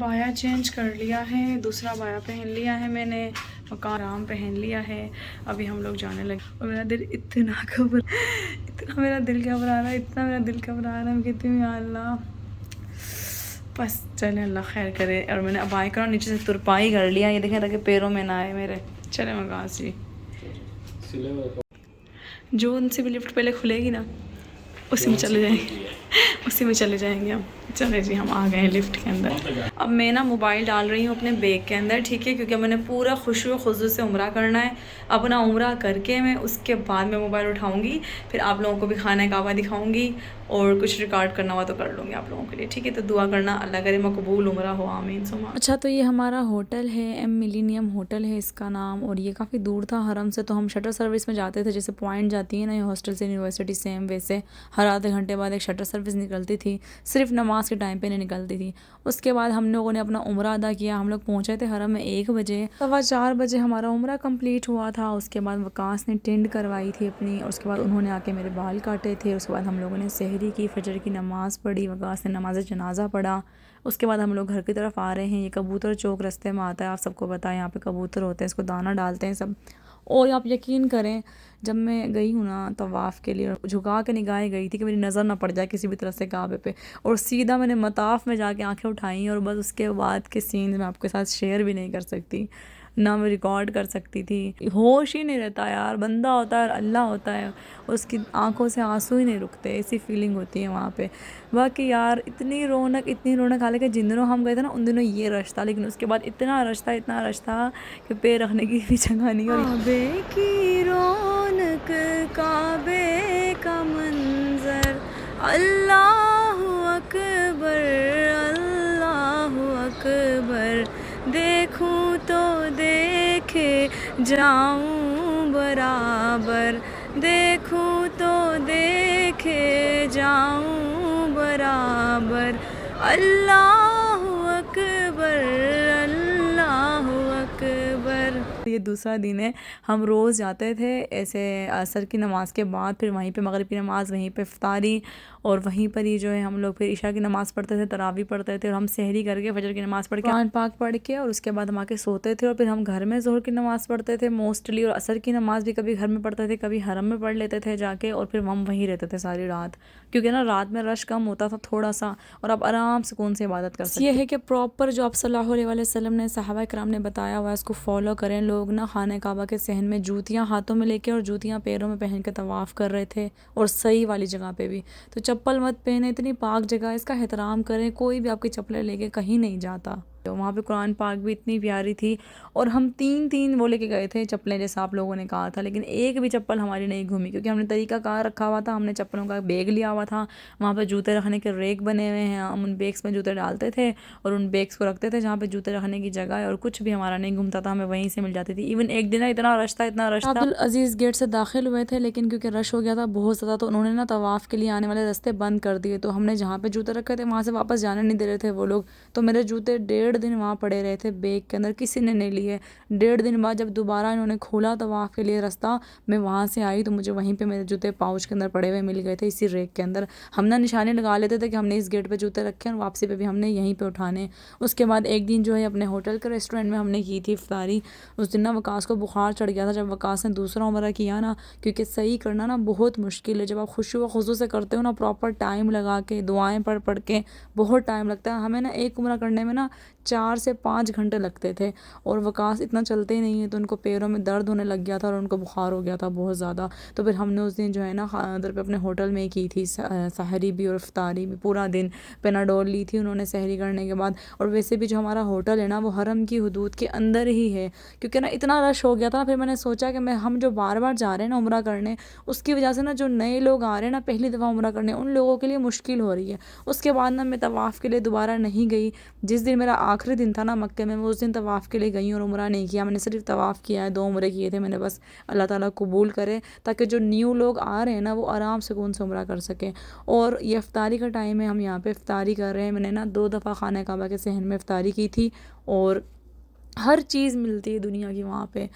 बाया चेंज कर लिया है, दूसरा बाया पहन लिया है मैंने, मकान आराम पहन लिया है। अभी हम लोग जाने लगे और मेरा दिल इतना मेरा दिल घबरा रहा है, इतना मेरा दिल घबरा रहा है। मैं कहती हूँ या अल्लाह, बस चले अल्लाह खैर करे। और मैंने अब आए नीचे से तुरपाई कर लिया, ये देखें ताकि पैरों में ना आए मेरे। चले मकान से जो उनसे भी लिफ्ट पहले खुलेगी ना उसी में चले जाएंगे, उसी में चले जाएंगे हम। चले जी, हम आ गए हैं लिफ्ट के अंदर। अब मैं ना मोबाइल डाल रही हूँ अपने बैग के अंदर, ठीक है, क्योंकि मैंने पूरा खुशू खुजू से उम्रा करना है। अपना उम्रा करके मैं उसके बाद मैं मोबाइल उठाऊँगी, फिर आप लोगों को भी खाना काबा दिखाऊँगी और कुछ रिकॉर्ड करना हुआ तो कर लूँगी आप लोगों के लिए, ठीक है। तो दुआ करना अल्लाह करे मकबूल उम्रा हो, आमीन सुमा। अच्छा, तो ये हमारा होटल है, एम मिलीनियम होटल है इसका नाम, और ये काफ़ी दूर था हरम से, तो हम शटर सर्विस में जाते थे। जैसे पॉइंट जाती है ना ये हॉस्टल से यूनिवर्सिटी, सेम वैसे हर आधे घंटे बाद एक शटर सर्विस निकलती थी, सिर्फ नमाज के टाइम पे नहीं निकलती थी। उसके बाद हम लोगों ने अपना उम्रा अदा किया। हम लोग पहुँचे थे हरम में 1 बजे, 4:15 बजे हमारा उम्रा कंप्लीट हुआ था। उसके बाद वकास ने टेंट करवाई थी अपनी, और उसके बाद उन्होंने आके मेरे बाल काटे थे। उसके बाद हम लोगों ने सहरी की, फजर की नमाज़ पढ़ी, वकास ने नमाज जनाजा पढ़ा। उसके बाद हम लोग घर की तरफ आ रहे हैं। ये कबूतर चौक रास्ते में आता है, आप सबको पता है यहाँ पे कबूतर होते हैं, इसको दाना डालते हैं सब। और आप यकीन करें, जब मैं गई हूँ ना तवाफ़ के लिए, झुका के निगाहें गई थी कि मेरी नज़र ना पड़ जाए किसी भी तरह से काबे पे, और सीधा मैंने मताफ़ में जाके आंखें उठाई, और बस उसके बाद के सीन मैं आपके साथ शेयर भी नहीं कर सकती, ना मैं रिकॉर्ड कर सकती थी। होश ही नहीं रहता यार, बंदा होता है और अल्लाह होता है, उसकी आंखों से आंसू ही नहीं रुकते, ऐसी फीलिंग होती है वहाँ पे। बाकी यार इतनी रौनक, हालांकि जिन दिनों हम गए थे ना उन दिनों ये रश था, लेकिन उसके बाद इतना रश था कि पैर रखने की भी जगह नहीं। और काबे की रौनक, काबे का मंजर, अल्लाहु अकबर, अल्लाहु अकबर, देखूं तो देखे जाऊं बराबर, देखूं तो देखे जाऊं बराबर, अल्लाहु अकबर, अल्लाहु अकबर। ये दूसरा दिन है। हम रोज़ जाते थे ऐसे असर की नमाज़ के बाद, फिर वहीं पे मगरिब की नमाज़, वहीं पे इफ्तारी, और वहीं पर ही जो है हम लोग फिर इशा की नमाज़ पढ़ते थे, तरावी पढ़ते थे, और हम सहरी करके फजर की नमाज़ पढ़ के, कुरान पाक पढ़ के, और उसके बाद हम आके सोते थे। और फिर हम घर में ज़ोहर की नमाज़ पढ़ते थे मोस्टली, और असर की नमाज़ भी कभी घर में पढ़ते थे, कभी हरम में पढ़ लेते थे जाके, और फिर हम वहीं रहते थे सारी रात, क्योंकि ना रात में रश कम होता था थोड़ा सा, और आप आराम से कौन सी इबादत कर सकते। ये है कि प्रॉपर जो आप सल्लल्लाहु अलैहि वसल्लम ने, सहाबा किराम ने बताया हुआ है, उसको फॉलो करें। लोग ना खाने काबा के सहन में जूतियाँ हाथों में लेके और जूतियाँ पैरों में पहन के तवाफ़ कर रहे थे, और सही वाली जगह पे भी। तो चप्पल मत पहने, इतनी पाक जगह, इसका एहतराम करें। कोई भी आपकी चप्पलें लेके कहीं नहीं जाता। तो वहाँ पे कुरान पाक भी इतनी प्यारी थी, और हम 3 वो लेके गए थे चप्पलें, जैसा आप लोगों ने कहा था, लेकिन एक भी चप्पल हमारी नहीं घूमी, क्योंकि हमने तरीका कार रखा हुआ था। हमने चप्पलों का बैग लिया हुआ था, वहाँ पे जूते रखने के रेक बने हुए हैं, हम उन बैग्स में जूते डालते थे और उन बैग्स को रखते थे जहाँ पे जूते रखने की जगह है, और कुछ भी हमारा नहीं घूमता था, हमें वहीं से मिल जाती थी। इवन एक दिन इतना रश था अब्दुल अजीज़ गेट से दाखिल हुए थे, लेकिन क्योंकि रश हो गया था बहुत ज़्यादा, तो उन्होंने ना तवाफ़ के लिए आने वाले रास्ते बंद कर दिए। तो हमने जहाँ पे जूते रखे थे वहाँ से वापस जाने नहीं दे रहे थे वो लोग, तो मेरे जूते 1.5 दिन वहाँ पड़े रहे थे बैग के अंदर, किसी ने नहीं लिए। 1.5 दिन बाद जब दोबारा इन्होंने खोला तवाफ़ के लिए रास्ता, मैं वहाँ से आई तो मुझे वहीं पे मेरे जूते पाउच के अंदर पड़े हुए मिल गए थे, इसी रेक के अंदर। हम ना निशानी लगा लेते थे कि हमने इस गेट पे जूते रखे और वापसी पे भी हमने यहीं पे उठाने। उसके बाद एक दिन जो है अपने होटल के रेस्टोरेंट में हमने की थी इफ्तारी। उस दिन ना वकास को बुखार चढ़ गया था जब वकास ने दूसरा उम्रा किया ना, क्योंकि सही करना ना बहुत मुश्किल है। जब आप खुशू व खुजू से करते हो ना, प्रॉपर टाइम लगा के, दुआएँ पढ़ पढ़ के, बहुत टाइम लगता है। हमें ना एक उम्रा करने में ना 4 से 5 घंटे लगते थे, और वकास इतना चलते ही नहीं है, तो उनको पैरों में दर्द होने लग गया था और उनको बुखार हो गया था बहुत ज़्यादा। तो फिर हमने उस दिन जो है ना उधर पे अपने होटल में की थी सहरी भी और इफ्तारी भी। पूरा दिन पेनाडोल ली थी उन्होंने सहरी करने के बाद। और वैसे भी जो हमारा होटल है ना वो हरम की हदूद के अंदर ही है, क्योंकि ना इतना रश हो गया था। फिर मैंने सोचा कि हम जो बार बार जा रहे हैं ना उम्रा करने, उसकी वजह से ना जो नए लोग आ रहे हैं ना पहली दफ़ा उम्रा करने, उन लोगों के लिए मुश्किल हो रही है। उसके बाद ना मैं तवाफ़ के लिए दोबारा नहीं गई। जिस दिन मेरा आखिरी दिन था ना मक्के में, मैं उस दिन तवाफ़ के लिए गई और उम्रा नहीं किया। मैंने सिर्फ तवाफ़ किया है, 2 उम्रे किए थे मैंने बस। अल्लाह ताला कबूल करे, ताकि जो न्यू लोग आ रहे हैं ना वो आराम से कौन से उम्रा कर सकें। और ये इफ्तारी का टाइम है, हम यहाँ पे इफ्तारी कर रहे हैं। मैंने ना 2 दफ़ा खाना काबा के सहन में इफ्तारी की थी, और हर चीज़ मिलती है दुनिया की वहाँ पे,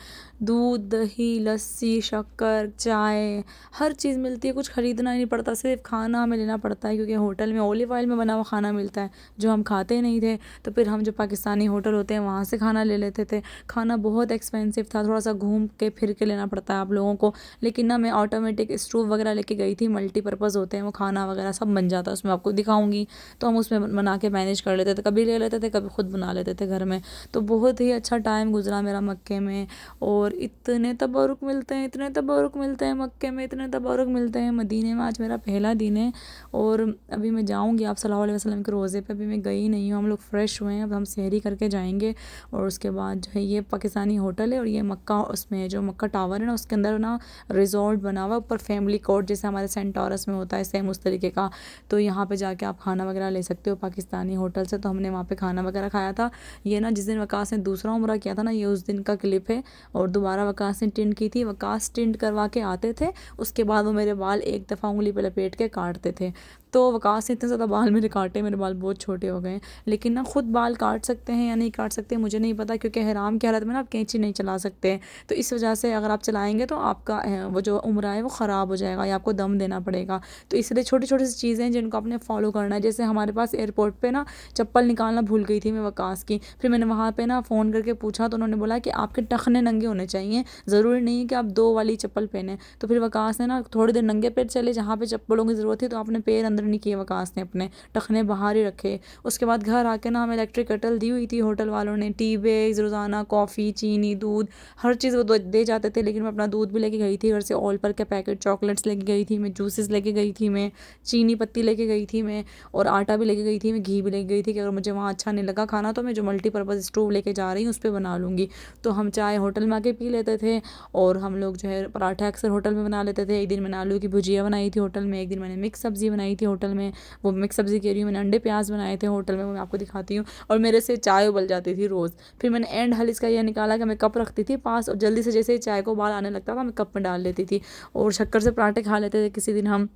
दूध दही लस्सी शक्कर चाय, हर चीज़ मिलती है, कुछ ख़रीदना ही नहीं पड़ता, सिर्फ खाना हमें लेना पड़ता है क्योंकि होटल में ऑलिव ऑयल में बना हुआ खाना मिलता है जो हम खाते नहीं थे। तो फिर हम जो पाकिस्तानी होटल होते हैं वहाँ से खाना ले लेते थे। खाना बहुत एक्सपेंसिव था, थोड़ा सा घूम के फिर के लेना पड़ता है आप लोगों को। लेकिन ना मैं ऑटोमेटिक स्टोव वगैरह लेके गई थी, मल्टीपर्पज़ होते हैं वो, खाना वगैरह सब बन जाता है उसमें, आपको दिखाऊंगी। तो हम उसमें बना के मैनेज कर लेते थे, कभी ले लेते थे कभी खुद बना लेते थे घर में। तो बहुत ही अच्छा टाइम गुजरा मेरा मक्के में। और इतने तबरुक मिलते हैं, इतने तबरुक मिलते हैं मक्के में, इतने तबरुक मिलते हैं मदीने में। आज मेरा पहला दिन है और अभी मैं जाऊंगी आप सल्लल्लाहु अलैहि वसल्लम के रोज़े पे, अभी मैं गई नहीं हूँ। हम लोग फ्रेश हुए हैं, अब हम सहरी करके जाएंगे। और उसके बाद जो है ये पाकिस्तानी होटल है और ये मक्का, उसमें जो मक्का टावर है ना उसके अंदर ना रिजॉर्ट बना हुआ, ऊपर फैमिली कोर्ट जैसे हमारे सेंटोरस में होता है सेम उस तरीके का। तो यहाँ पे जाके आप खाना वगैरह ले सकते हो पाकिस्तानी होटल से। तो हमने वहाँ पे खाना वगैरह खाया था। ये ना जिस दिन वकास ने दूसरा उम्रा किया था ना, ये उस दिन का क्लिप है। और दोबारा वकास ने टिंट की थी, वकास टिंट करवा के आते थे, उसके बाद वो मेरे बाल एक दफ़ा उंगली पे लपेट के काटते थे। तो वकास ने इतने ज़्यादा बाल मेरे काटे, मेरे बाल बहुत छोटे हो गए। लेकिन ना खुद बाल काट सकते हैं या नहीं काट सकते मुझे नहीं पता, क्योंकि हराम की हालत में ना आप कैंची नहीं चला सकते। तो इस वजह से अगर आप चलाएंगे तो आपका वो जो उम्र है वो ख़राब हो जाएगा या आपको दम देना पड़ेगा। तो इसलिए छोटी छोटी सी चीज़ें हैं जिनको आपने फॉलो करना है। जैसे हमारे पास एयरपोर्ट पर ना चप्पल निकालना भूल गई थी मैं वकास की, फिर मैंने वहाँ पे ना फ़ोन करके पूछा तो उन्होंने बोला कि आपके टखने नंगे होने चाहिए, ज़रूरी नहीं है कि आप 2 वाली चप्पल पहने। तो फिर वकास ने ना थोड़ी देर नंगे पैर चले, जहाँ पे चप्पलों की ज़रूरत थी तो आपने पैर अंदर नहीं किए, वकास ने अपने टखने बाहर ही रखे। उसके बाद घर आके ना हमें इलेक्ट्रिक केटल दी हुई थी होटल वालों ने, टी बैग्स रोज़ाना, कॉफ़ी चीनी दूध हर चीज़ वो दे जाते थे। लेकिन मैं अपना दूध भी लेके गई थी घर से, ऑल पर के पैकेट, चॉकलेट्स लेके गई थी मैं, जूसेस लेके गई थी मैं, चीनी पत्ती लेके गई थी मैं, और आटा भी लेके गई थी मैं, घी भी लेके गई थी कि अगर मुझे वहाँ अच्छा नहीं लगा खाना तो मैं जो मल्टीपर्पज़ स्टोव लेके जा रही हूँ उस पर बना लूँगी। तो हम चाय होटल में आके पी लेते थे। और हम लोग जो है पराठा अक्सर होटल में बना लेते थे। एक दिन मैंने आलू की भुजिया बनाई थी होटल में, एक दिन मैंने मिक्स सब्ज़ी बनाई थी होटल में। वो मिक्स सब्ज़ी कह रही हूँ, मैंने अंडे प्याज बनाए थे होटल में, वो मैं आपको दिखाती हूँ। और मेरे से चाय उबल जाती थी रोज़। फिर मैंने एंड हल इसका यह निकाला कि मैं कप रखती थी पास, और जल्दी से जैसे ही चाय को उबाल आने लगता था मैं कप में डाल लेती थी। और शक्कर से पराठे खा लेते थे किसी दिन हम।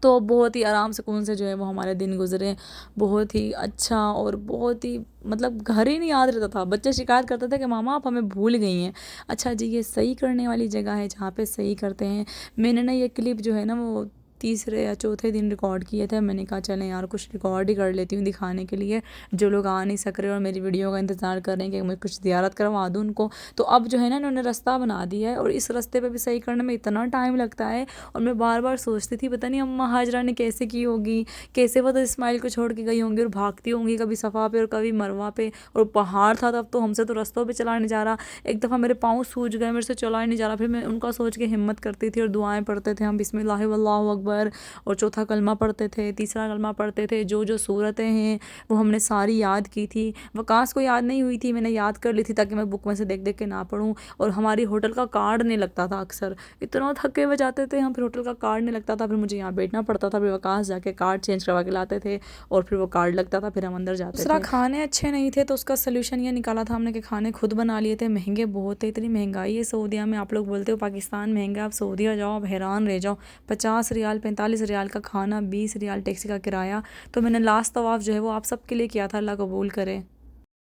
तो बहुत ही आराम सुकून से जो है वो हमारे दिन गुजरे, बहुत ही अच्छा। और बहुत ही मतलब घर ही नहीं याद रहता था। बच्चे शिकायत करते थे कि मामा आप हमें भूल गई हैं। अच्छा जी, ये सही करने वाली जगह है जहाँ पे सही करते हैं। मैंने ना ये क्लिप जो है ना वो तीसरे या चौथे दिन रिकॉर्ड किए थे। मैंने कहा चलें यार कुछ रिकॉर्ड ही कर लेती हूँ दिखाने के लिए, जो लोग आ नहीं सक रहे और मेरी वीडियो का इंतज़ार कर रहे हैं कि मैं कुछ ज़ियारत करवा दूँ उनको। तो अब जो है ना इन्होंने रास्ता बना दिया है और इस रास्ते पे भी सही करने में इतना टाइम लगता है। और मैं बार बार सोचती थी पता नहीं अम्मा हाजरा ने कैसे की होगी, कैसे वो तो इस्माइल को छोड़ के गई होंगी और भागती होंगी कभी सफ़ा पे और कभी मरवा पे। और पहाड़ था तब तो, हमसे तो रास्तों पे चला नहीं जा रहा। एक दफ़ा मेरे पाँव सूज गए, मेरे से चला ही नहीं जा रहा। फिर मैं उनका सोच के हिम्मत करती थी और दुआएं पढ़ते थे हम, बिस्मिल्लाह वल्लाहु अकबर। और चौथा कलमा पढ़ते थे, तीसरा कलमा पढ़ते थे। जो जो सूरतें हैं वो हमने सारी याद की थी। वकास को याद नहीं हुई थी, मैंने याद कर ली थी ताकि मैं बुक में से देख देख के ना पढ़ूँ। और हमारी होटल का कार्ड नहीं लगता था अक्सर, इतना थके हुए जाते थे हम, फिर होटल का कार्ड नहीं लगता था। फिर मुझे यहाँ बैठना पड़ता था, फिर वकास जाके कार्ड चेंज करवा के लाते थे और फिर वो कार्ड लगता था, फिर हम अंदर जाते थे। दूसरा खाने अच्छे नहीं थे तो उसका सोल्यूशन ये निकाला था हमने कि खाने खुद बना लिए थे। महंगे बहुत है, इतनी महंगाई है सऊदीया में। आप लोग बोलते हो पाकिस्तान महंगा, आप सऊदीया जाओ आप हैरान रह जाओ। 50 रियाल 45 रियाल का खाना, 20 रियाल टैक्सी का किराया। तो मैंने लास्ट तवाफ़ जो है वो आप सबके लिए किया था, अल्लाह कबूल करे।